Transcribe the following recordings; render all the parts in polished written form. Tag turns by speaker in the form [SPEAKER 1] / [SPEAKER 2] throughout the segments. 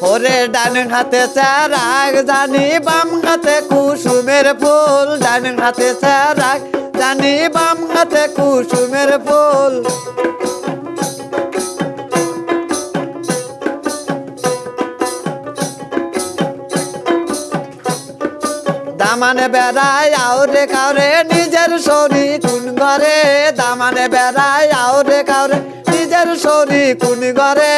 [SPEAKER 1] ওরে ডান হাতে চারাক জানি বাম হাতে কুসুমের ফুল ডান হাতে চারাক জানি বাম হাতে কুসুমের ফুল দামানে বেড়ায় আউরে কাউরে নিজের শরী কোন ঘরে দামানে বেড়ায় আউরে কাউরে নিজের শরী কোন ঘরে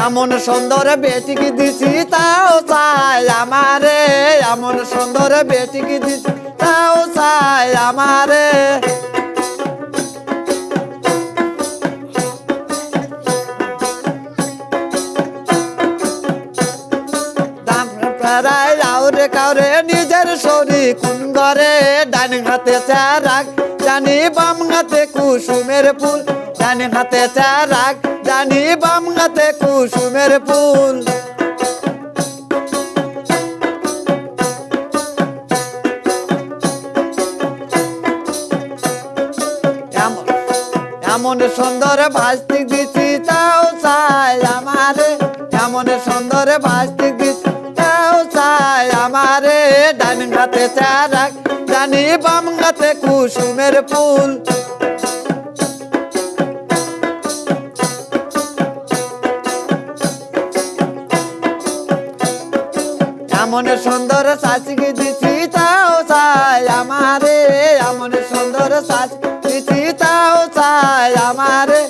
[SPEAKER 1] এমন সুন্দর বেটিকে দিছি তাও চাই আমারে এমন সুন্দর বেটিকে দিছি তাও চাই আমারে আউরে কাউরে নিজের শরী কোন ঘরে ডান হাতে চারাক জানি বাম হাতে কুসুমের ফুল ডান হাতে চারাক জানি বাম হাতে কুসুমের ফুল এমন সুন্দর ভাস্তিক দিছি তাও চাই আমারে এমন সুন্দর ভাস্তিক দিছি তাও চাই আমারে ডান হাতে চারাক জানি বাম হাতে কুসুমের ফুল এমন সুন্দর শাসিকে দিছি তাও চাই আমারে এমন সুন্দর শাসি দিছি তাও চাই আমারে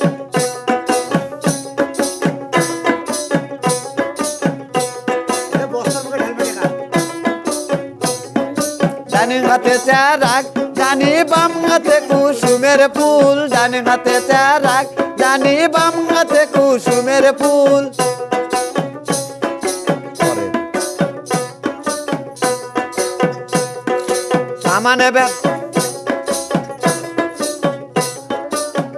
[SPEAKER 1] ডান হাতে চারাক জানি বাম হাতে কুসুমের ফুল ডান হাতে চারাক জানি বাম হাতে কুসুমের ফুল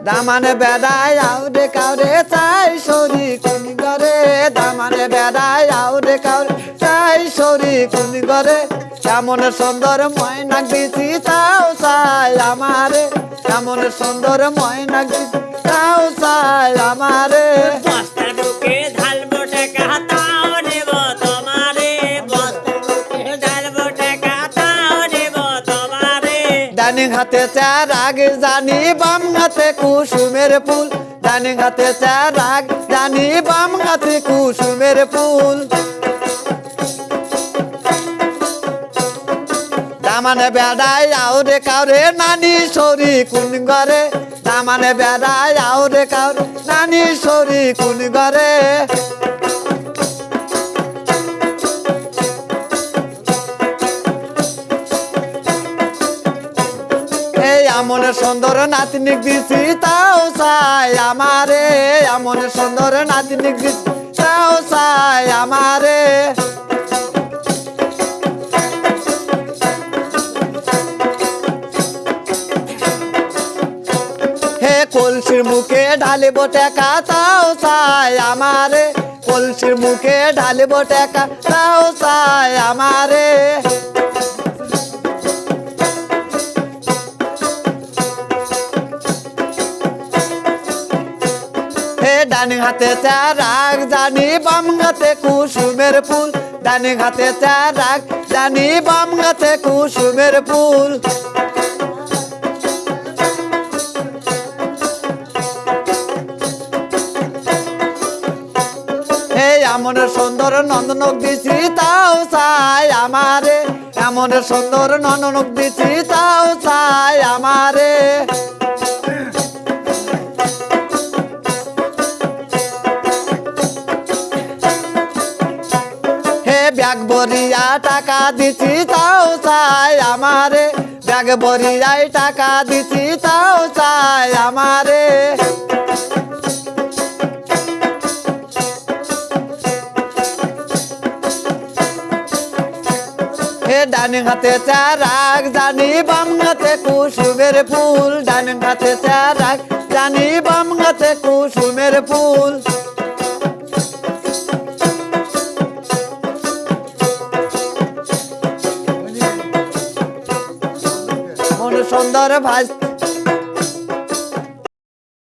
[SPEAKER 1] দামানে বেড়ায় আউরে কাউরে চাই শরী কোন ঘরে দামানে বেড়ায় আউরে কাউরে চাই শরী কোন ঘরে এমন সুন্দর ময়না দিছি তাও চাই আমারে এমন সুন্দর ময়না দিছি তাও চাই আমারে
[SPEAKER 2] বস্তার বুকে ঢালবো টাকা তাও নেব তোমারে বস্তার বুকে ঢালবো টাকা তাও নেব তোমারে
[SPEAKER 1] ডান হাতে চারাক জানি বাম হাতে কুসুমের ফুল ডান হাতে চারাক জানি বাম হাতে কুসুমের ফুল দামানে বেড়ায় আউরে কাউরে নানি শরী কোন ঘরে দামানে বেড়ায় আউরে কাউরে নানি শরী কোন ঘরে এই এমন সুন্দর নাতনিক দিছি তাও চাই আমারে এমন সুন্দর নাতনিক দিছি তাও চাই আমারে কলসির মুখে ঢালিব টাকা তাও চাই আমারে কলসির মুখে ঢালিব টাকা তাও চাই আমারে হে ডান হাতে চারাক জানি বাম হাতে কুসুমের ফুল ডান হাতে চারাক জানি বাম হাতে কুসুমের ফুল এমন সুন্দর নন্দনক দিছি তাও চাই আমারে এমন সুন্দর নন্দনক দিছি তাও চাই আমারে হে ব্যাগ ভরিয়া টাকা দিছি তাও চাই আমারে ব্যাগ ভরিয়াই টাকা দিছি তাও চাই আমারে ডান হাতে চারাক জানি বাম হাতে কুসুমের ফুল ডান হাতে চারাক জানি বাম হাতে কুসুমের ফুল এমন সুন্দর ভাস্তি